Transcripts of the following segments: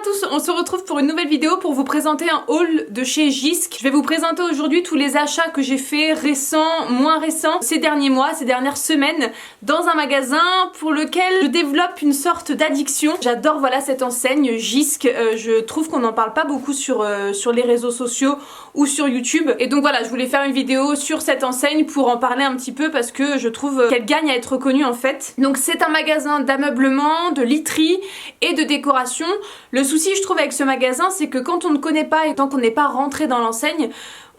tous, on se retrouve pour une nouvelle vidéo pour vous présenter un haul de chez Jysk. Je vais vous présenter aujourd'hui tous les achats que j'ai fait récents, moins récents, ces derniers mois, ces dernières semaines, dans un magasin pour lequel je développe une sorte d'addiction. J'adore voilà cette enseigne Jysk, je trouve qu'on n'en parle pas beaucoup sur les réseaux sociaux ou sur YouTube. Et donc voilà, je voulais faire une vidéo sur cette enseigne pour en parler un petit peu parce que je trouve qu'elle gagne à être reconnue en fait. Donc c'est un magasin d'ameublement, de literie et de décoration. Le souci je trouve avec ce magasin, c'est que quand on ne connaît pas et tant qu'on n'est pas rentré dans l'enseigne,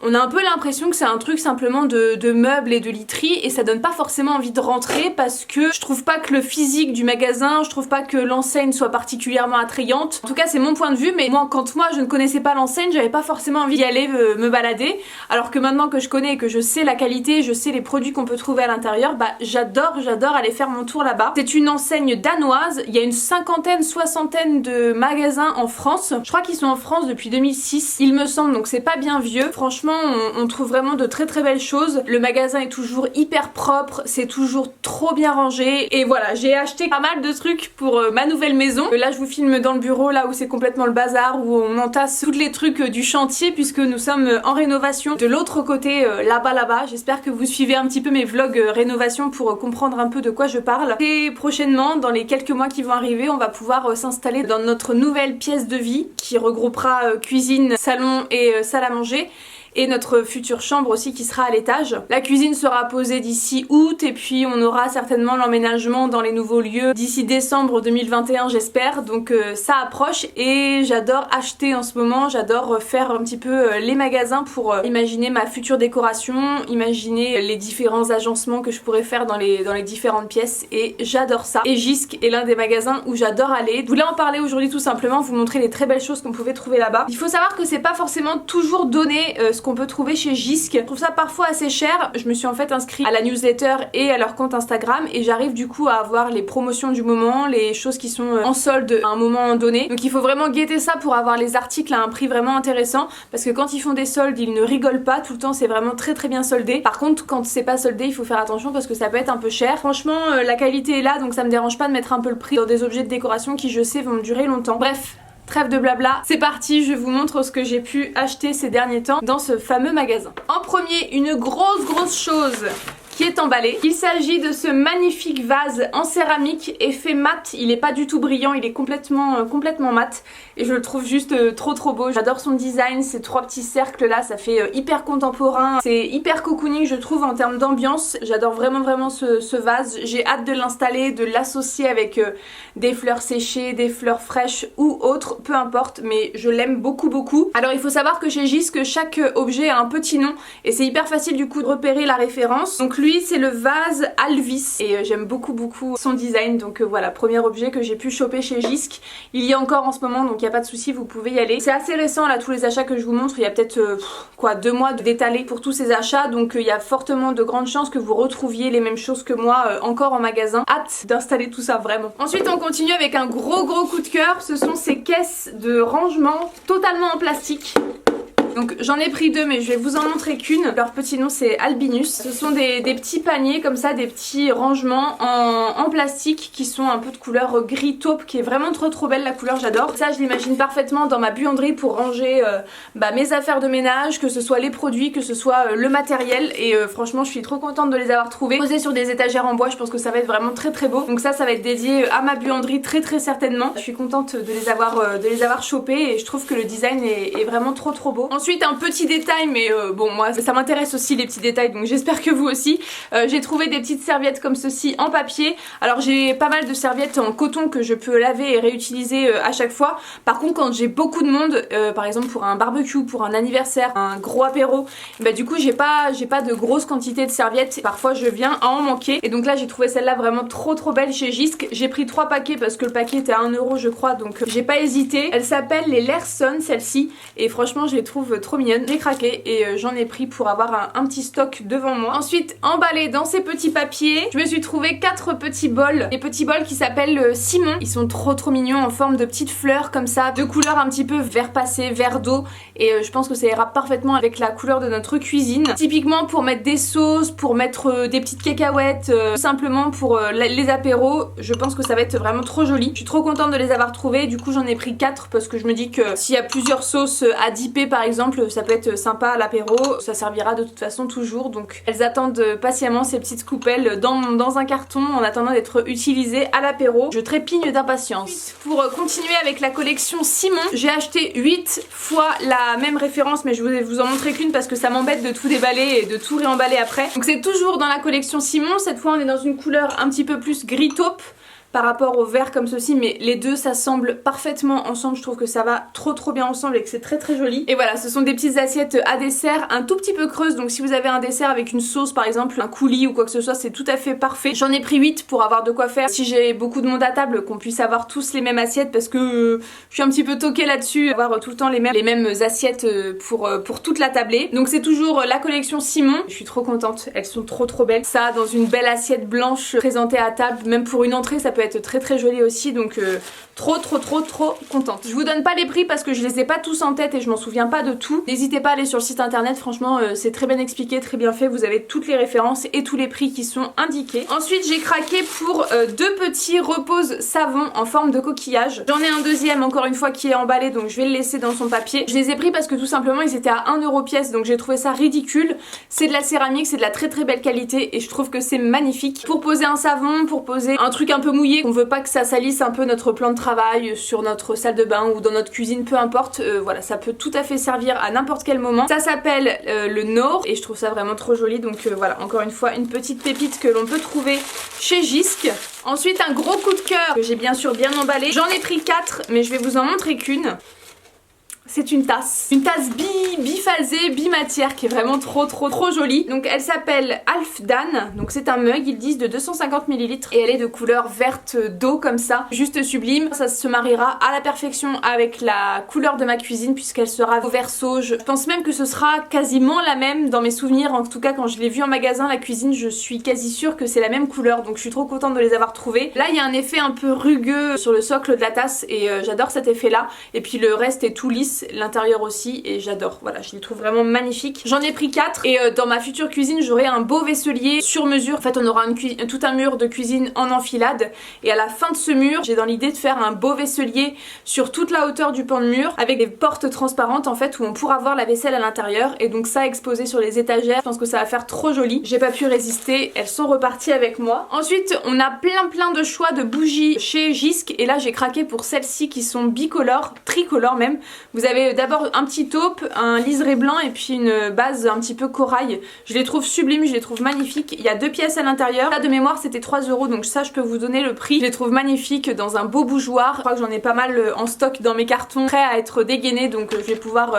on a un peu l'impression que c'est un truc simplement de meubles et de literie et ça donne pas forcément envie de rentrer parce que je trouve pas que le physique du magasin, je trouve pas que l'enseigne soit particulièrement attrayante. En tout cas c'est mon point de vue, mais quand moi je ne connaissais pas l'enseigne, j'avais pas forcément envie d'y aller me balader, alors que maintenant que je connais et que je sais la qualité, je sais les produits qu'on peut trouver à l'intérieur, bah j'adore aller faire mon tour là-bas. C'est une enseigne danoise, il y a une cinquantaine, soixantaine de magasins en France. Je crois qu'ils sont en France depuis 2006, il me semble, donc c'est pas bien vieux. Franchement on trouve vraiment de très belles choses. Le magasin est toujours hyper propre, c'est toujours trop bien rangé et voilà, j'ai acheté pas mal de trucs pour ma nouvelle maison. Là je vous filme dans le bureau, là où c'est complètement le bazar, où on entasse tous les trucs du chantier puisque nous sommes en rénovation. De l'autre côté, là-bas, j'espère que vous suivez un petit peu mes vlogs rénovation pour comprendre un peu de quoi je parle. Et prochainement, dans les quelques mois qui vont arriver, on va pouvoir s'installer dans notre nouvelle pièce de vie qui regroupera cuisine, salon et salle à manger. Et notre future chambre aussi qui sera à l'étage. La cuisine sera posée d'ici août et puis on aura certainement l'emménagement dans les nouveaux lieux d'ici décembre 2021 j'espère. Donc ça approche et j'adore acheter en ce moment, j'adore faire un petit peu les magasins pour imaginer ma future décoration, imaginer les différents agencements que je pourrais faire dans les différentes pièces et j'adore ça. Et Jysk est l'un des magasins où j'adore aller. Je voulais en parler aujourd'hui tout simplement, vous montrer les très belles choses qu'on pouvait trouver là-bas. Il faut savoir que c'est pas forcément toujours donné ce qu'on peut trouver chez Jysk. Je trouve ça parfois assez cher. Je me suis en fait inscrite à la newsletter et à leur compte Instagram et j'arrive du coup à avoir les promotions du moment, les choses qui sont en solde à un moment donné. Donc il faut vraiment guetter ça pour avoir les articles à un prix vraiment intéressant parce que quand ils font des soldes, ils ne rigolent pas. Tout le temps c'est vraiment très bien soldé. Par contre quand c'est pas soldé, il faut faire attention parce que ça peut être un peu cher. Franchement la qualité est là donc ça me dérange pas de mettre un peu le prix dans des objets de décoration qui je sais vont durer longtemps. Bref, trêve de blabla, c'est parti, je vous montre ce que j'ai pu acheter ces derniers temps dans ce fameux magasin. En premier, une grosse chose qui est emballé. Il s'agit de ce magnifique vase en céramique effet mat. Il est pas du tout brillant, il est complètement mat et je le trouve juste trop beau. J'adore son design, ces trois petits cercles là, ça fait hyper contemporain. C'est hyper cocooning je trouve en termes d'ambiance. J'adore vraiment ce vase. J'ai hâte de l'installer, de l'associer avec des fleurs séchées, des fleurs fraîches ou autres, peu importe, mais je l'aime beaucoup. Alors il faut savoir que chez Jysk, chaque objet a un petit nom et c'est hyper facile du coup de repérer la référence. Donc lui c'est le vase Alvis et j'aime beaucoup son design. Donc voilà, premier objet que j'ai pu choper chez Jysk. Il y a encore en ce moment donc il n'y a pas de souci, vous pouvez y aller. C'est assez récent là tous les achats que je vous montre, il y a peut-être 2 mois d'étalé pour tous ces achats, donc il y a fortement de grandes chances que vous retrouviez les mêmes choses que moi encore en magasin. Hâte d'installer tout ça vraiment. Ensuite on continue avec un gros coup de cœur, ce sont ces caisses de rangement totalement en plastique. Donc j'en ai pris 2 mais je vais vous en montrer qu'une. Leur petit nom c'est Albinus. Ce sont des petits paniers comme ça, des petits rangements en plastique qui sont un peu de couleur gris taupe qui est vraiment trop belle la couleur, j'adore. Ça je l'imagine parfaitement dans ma buanderie pour ranger mes affaires de ménage, que ce soit les produits, que ce soit le matériel et franchement je suis trop contente de les avoir trouvés. Posés sur des étagères en bois, je pense que ça va être vraiment très beau. Donc ça va être dédié à ma buanderie très certainement. Je suis contente de les avoir chopés et je trouve que le design est vraiment trop beau. Ensuite un petit détail mais bon moi ça m'intéresse aussi les petits détails donc j'espère que vous aussi. J'ai trouvé des petites serviettes comme ceci en papier. Alors j'ai pas mal de serviettes en coton que je peux laver et réutiliser à chaque fois. Par contre quand j'ai beaucoup de monde, par exemple pour un barbecue, pour un anniversaire, un gros apéro, bah du coup j'ai pas de grosse quantité de serviettes. Parfois je viens à en manquer et donc là j'ai trouvé celle-là vraiment trop belle chez Jysk. J'ai pris 3 paquets parce que le paquet était à 1 € je crois donc j'ai pas hésité. Elle s'appelle les Lerson celle-ci et franchement je les trouve trouve trop mignonne. J'ai craqué et j'en ai pris pour avoir un petit stock devant moi. Ensuite, emballé dans ces petits papiers, je me suis trouvé 4 petits bols. Les petits bols qui s'appellent Simon. Ils sont trop mignons en forme de petites fleurs comme ça, de couleur un petit peu vert passé, vert d'eau. Et je pense que ça ira parfaitement avec la couleur de notre cuisine. Typiquement pour mettre des sauces, pour mettre des petites cacahuètes, tout simplement pour les apéros. Je pense que ça va être vraiment trop joli. Je suis trop contente de les avoir trouvés. Du coup j'en ai pris 4 parce que je me dis que s'il y a plusieurs sauces à dipper par exemple, ça peut être sympa à l'apéro. Ça servira de toute façon toujours. Donc elles attendent patiemment ces petites coupelles dans un carton en attendant d'être utilisées à l'apéro. Je trépigne d'impatience. Pour continuer avec la collection Simon, j'ai acheté 8 fois la même référence, mais je vais vous en montrer qu'une parce que ça m'embête de tout déballer et de tout réemballer après. Donc c'est toujours dans la collection Simon. Cette fois on est dans une couleur un petit peu plus gris taupe par rapport au vert comme ceci, mais les deux s'assemblent parfaitement ensemble. Je trouve que ça va trop bien ensemble et que c'est très joli. Et voilà, ce sont des petites assiettes à dessert un tout petit peu creuses, donc si vous avez un dessert avec une sauce par exemple, un coulis ou quoi que ce soit, c'est tout à fait parfait. J'en ai pris 8 pour avoir de quoi faire si j'ai beaucoup de monde à table, qu'on puisse avoir tous les mêmes assiettes parce que je suis un petit peu toquée là-dessus, avoir tout le temps les mêmes assiettes pour toute la tablée. Donc c'est toujours la collection Simon. Je suis trop contente, elles sont trop belles. Ça dans une belle assiette blanche présentée à table, même pour une entrée ça peut être très joli aussi, donc trop contente. Je vous donne pas les prix parce que je les ai pas tous en tête et je m'en souviens pas de tout. N'hésitez pas à aller sur le site internet, franchement c'est très bien expliqué, très bien fait, vous avez toutes les références et tous les prix qui sont indiqués. Ensuite j'ai craqué pour 2 petits repose savon en forme de coquillage. J'en ai un deuxième encore une fois qui est emballé, donc je vais le laisser dans son papier. Je les ai pris parce que tout simplement ils étaient à 1 € pièce, donc j'ai trouvé ça ridicule. C'est de la céramique, c'est de la très belle qualité et je trouve que c'est magnifique. Pour poser un savon, pour poser un truc un peu mouillé, on veut pas que ça salisse un peu notre plan de travail sur notre salle de bain ou dans notre cuisine, peu importe, voilà, ça peut tout à fait servir à n'importe quel moment. Ça s'appelle le Nord et je trouve ça vraiment trop joli, donc voilà, encore une fois une petite pépite que l'on peut trouver chez Jysque. Ensuite un gros coup de cœur que j'ai bien sûr bien emballé. J'en ai pris 4 mais je vais vous en montrer qu'une. C'est une tasse biphasée, bimatière qui est vraiment trop jolie. Donc elle s'appelle Halfdan, donc c'est un mug, ils disent de 250 ml et elle est de couleur verte d'eau comme ça, juste sublime. Ça se mariera à la perfection avec la couleur de ma cuisine puisqu'elle sera au vert sauge. Je pense même que ce sera quasiment la même dans mes souvenirs, en tout cas quand je l'ai vue en magasin la cuisine je suis quasi sûre que c'est la même couleur, donc je suis trop contente de les avoir trouvées. Là il y a un effet un peu rugueux sur le socle de la tasse et j'adore cet effet là, et puis le reste est tout lisse, l'intérieur aussi, et j'adore, voilà, je les trouve vraiment magnifiques. J'en ai pris 4 et dans ma future cuisine j'aurai un beau vaisselier sur mesure. En fait on aura tout un mur de cuisine en enfilade et à la fin de ce mur j'ai dans l'idée de faire un beau vaisselier sur toute la hauteur du pan de mur avec des portes transparentes en fait où on pourra voir la vaisselle à l'intérieur, et donc ça exposé sur les étagères, je pense que ça va faire trop joli. J'ai pas pu résister, elles sont reparties avec moi. Ensuite on a plein de choix de bougies chez Jysque et là j'ai craqué pour celles-ci qui sont bicolores, tricolores même. Vous avez d'abord un petit taupe, un liseré blanc et puis une base un petit peu corail. Je les trouve sublimes, je les trouve magnifiques. Il y a 2 pièces à l'intérieur. Là de mémoire c'était 3 €, donc ça je peux vous donner le prix. Je les trouve magnifiques dans un beau bougeoir. Je crois que j'en ai pas mal en stock dans mes cartons prêts à être dégainés, donc je vais pouvoir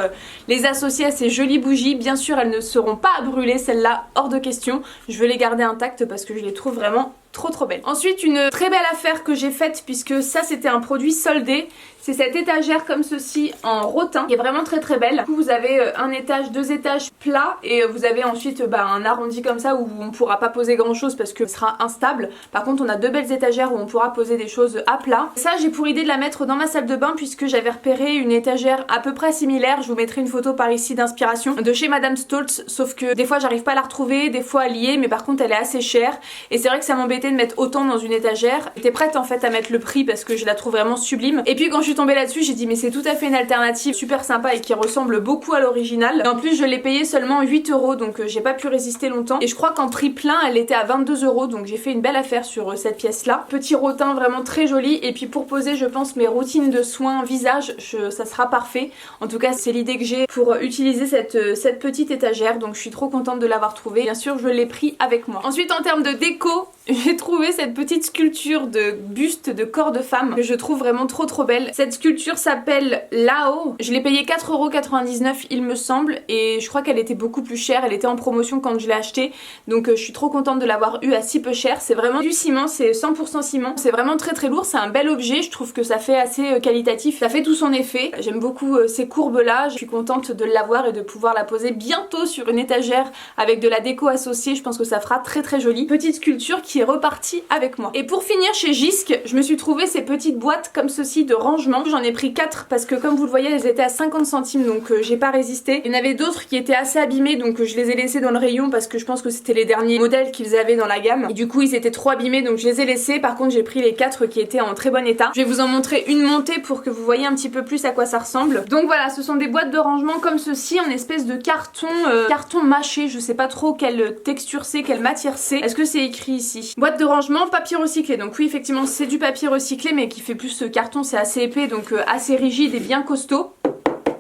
les associer à ces jolies bougies. Bien sûr elles ne seront pas à brûler, celles-là hors de question. Je veux les garder intactes parce que je les trouve vraiment trop belle. Ensuite une très belle affaire que j'ai faite puisque ça c'était un produit soldé. C'est cette étagère comme ceci en rotin qui est vraiment très belle. Du coup vous avez un étage, 2 étages plats et vous avez ensuite un arrondi comme ça où on pourra pas poser grand chose parce que ce sera instable. Par contre on a 2 belles étagères où on pourra poser des choses à plat. Ça j'ai pour idée de la mettre dans ma salle de bain puisque j'avais repéré une étagère à peu près similaire. Je vous mettrai une photo par ici d'inspiration de chez Madame Stoltz, sauf que des fois j'arrive pas à la retrouver, des fois à lier, mais par contre elle est assez chère et c'est vrai que ça m'embêtait de mettre autant dans une étagère. J'étais prête en fait à mettre le prix parce que je la trouve vraiment sublime. Et puis quand je suis tombée là-dessus j'ai dit mais c'est tout à fait une alternative super sympa et qui ressemble beaucoup à l'original. Et en plus je l'ai payé seulement 8 € donc j'ai pas pu résister longtemps. Et je crois qu'en prix plein elle était à 22 € donc j'ai fait une belle affaire sur cette pièce là. Petit rotin vraiment très joli, et puis pour poser je pense mes routines de soins visage ça sera parfait. En tout cas c'est l'idée que j'ai pour utiliser cette petite étagère, donc je suis trop contente de l'avoir trouvée. Bien sûr je l'ai pris avec moi. Ensuite en termes de déco j'ai trouvé cette petite sculpture de buste de corps de femme que je trouve vraiment trop belle. Cette sculpture s'appelle Lao. Je l'ai payée 4,99€ il me semble et je crois qu'elle était beaucoup plus chère. Elle était en promotion quand je l'ai achetée, donc je suis trop contente de l'avoir eu à si peu cher. C'est vraiment du ciment, c'est 100% ciment. C'est vraiment très lourd, c'est un bel objet. Je trouve que ça fait assez qualitatif. Ça fait tout son effet. J'aime beaucoup ces courbes là. Je suis contente de l'avoir et de pouvoir la poser bientôt sur une étagère avec de la déco associée. Je pense que ça fera très joli. Petite sculpture qui est repartie avec moi. Et pour finir chez Jysk, je me suis trouvé ces petites boîtes comme ceci de rangement. J'en ai pris 4 parce que comme vous le voyez elles étaient à 50 centimes, donc j'ai pas résisté. Il y en avait d'autres qui étaient assez abîmés, donc je les ai laissés dans le rayon parce que je pense que c'était les derniers modèles qu'ils avaient dans la gamme et du coup ils étaient trop abîmés, donc je les ai laissés. Par contre j'ai pris les 4 qui étaient en très bon état. Je vais vous en montrer une montée pour que vous voyez un petit peu plus à quoi ça ressemble. Donc voilà, ce sont des boîtes de rangement comme ceci en espèce de carton carton mâché. Je sais pas trop quelle texture c'est, quelle matière c'est. Est-ce que c'est écrit ici? Boîte de rangement papier recyclé. Donc oui, effectivement c'est du papier recyclé mais qui fait plus carton, c'est assez épais, donc assez rigide et bien costaud.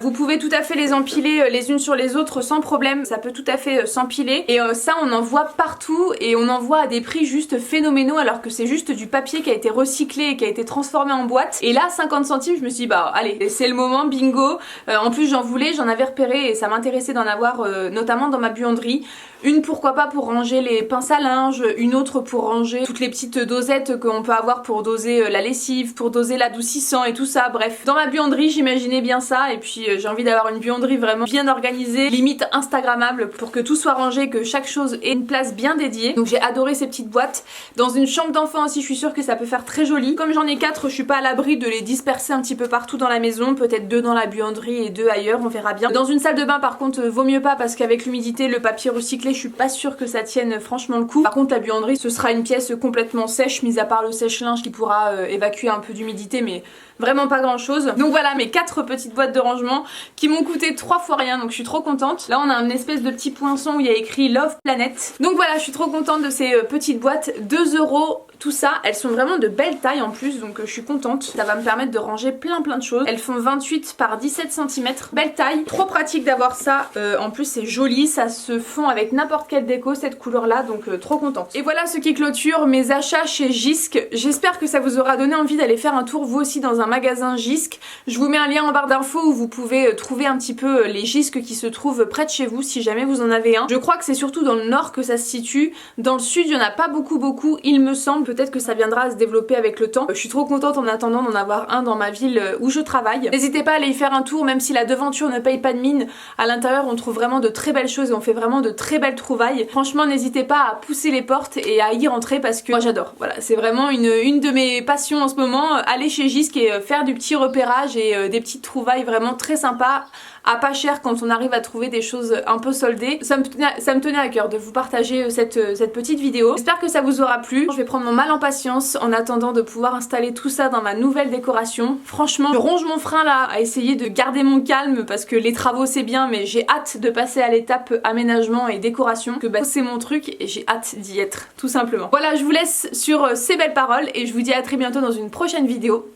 Vous pouvez tout à fait les empiler les unes sur les autres sans problème, ça peut tout à fait s'empiler et ça on en voit partout et on en voit à des prix juste phénoménaux alors que c'est juste du papier qui a été recyclé et qui a été transformé en boîte. Et là 50 centimes je me suis dit bah allez c'est le moment, bingo. En plus j'en voulais, j'en avais repéré et ça m'intéressait d'en avoir notamment dans ma buanderie. Une pourquoi pas pour ranger les pinces à linge, une autre pour ranger toutes les petites dosettes qu'on peut avoir pour doser la lessive, pour doser l'adoucissant et tout ça. Bref, dans ma buanderie j'imaginais bien ça et puis j'ai envie d'avoir une buanderie vraiment bien organisée, limite instagrammable pour que tout soit rangé, que chaque chose ait une place bien dédiée. Donc j'ai adoré ces petites boîtes. Dans une chambre d'enfant aussi je suis sûre que ça peut faire très joli. Comme j'en ai 4, je suis pas à l'abri de les disperser un petit peu partout dans la maison, peut-être 2 dans la buanderie et 2 ailleurs, on verra bien. Dans une salle de bain par contre vaut mieux pas parce qu'avec l'humidité, le papier recyclé, je suis pas sûre que ça tienne franchement le coup. Par contre la buanderie ce sera une pièce complètement sèche, mis à part le sèche-linge qui pourra évacuer un peu d'humidité, mais vraiment pas grand chose. Donc voilà mes 4 petites boîtes de rangement qui m'ont coûté 3 fois rien, donc je suis trop contente. Là on a une espèce de petit poinçon où il y a écrit Love Planet. Donc voilà, je suis trop contente de ces petites boîtes, 2€ tout ça. Elles sont vraiment de belle taille en plus, donc je suis contente. Ça va me permettre de ranger plein de choses. Elles font 28 par 17 cm, belle taille. Trop pratique d'avoir ça, en plus c'est joli, ça se fond avec n'importe quelle déco cette couleur là, donc trop contente. Et voilà ce qui clôture mes achats chez Jysk. J'espère que ça vous aura donné envie d'aller faire un tour vous aussi dans un magasin Jysk. Je vous mets un lien en barre d'infos où vous pouvez trouver un petit peu les Jysk qui se trouvent près de chez vous si jamais vous en avez un. Je crois que c'est surtout dans le nord que ça se situe. Dans le sud il y en a pas beaucoup il me semble. Peut-être que ça viendra à se développer avec le temps. Je suis trop contente en attendant d'en avoir un dans ma ville où je travaille. N'hésitez pas à aller y faire un tour, même si la devanture ne paye pas de mine. À l'intérieur on trouve vraiment de très belles choses et on fait vraiment de très belles trouvailles. Franchement n'hésitez pas à pousser les portes et à y rentrer parce que moi j'adore. Voilà, c'est vraiment une de mes passions en ce moment. Aller chez Jysk et faire du petit repérage et des petites trouvailles vraiment très sympas à pas cher quand on arrive à trouver des choses un peu soldées. Ça me tenait à cœur de vous partager cette petite vidéo. J'espère que ça vous aura plu. Je vais prendre mon mal en patience en attendant de pouvoir installer tout ça dans ma nouvelle décoration. Franchement, je ronge mon frein là à essayer de garder mon calme parce que les travaux c'est bien, mais j'ai hâte de passer à l'étape aménagement et décoration, que bah, c'est mon truc et j'ai hâte d'y être tout simplement. Voilà, je vous laisse sur ces belles paroles et je vous dis à très bientôt dans une prochaine vidéo.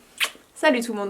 Salut tout le monde!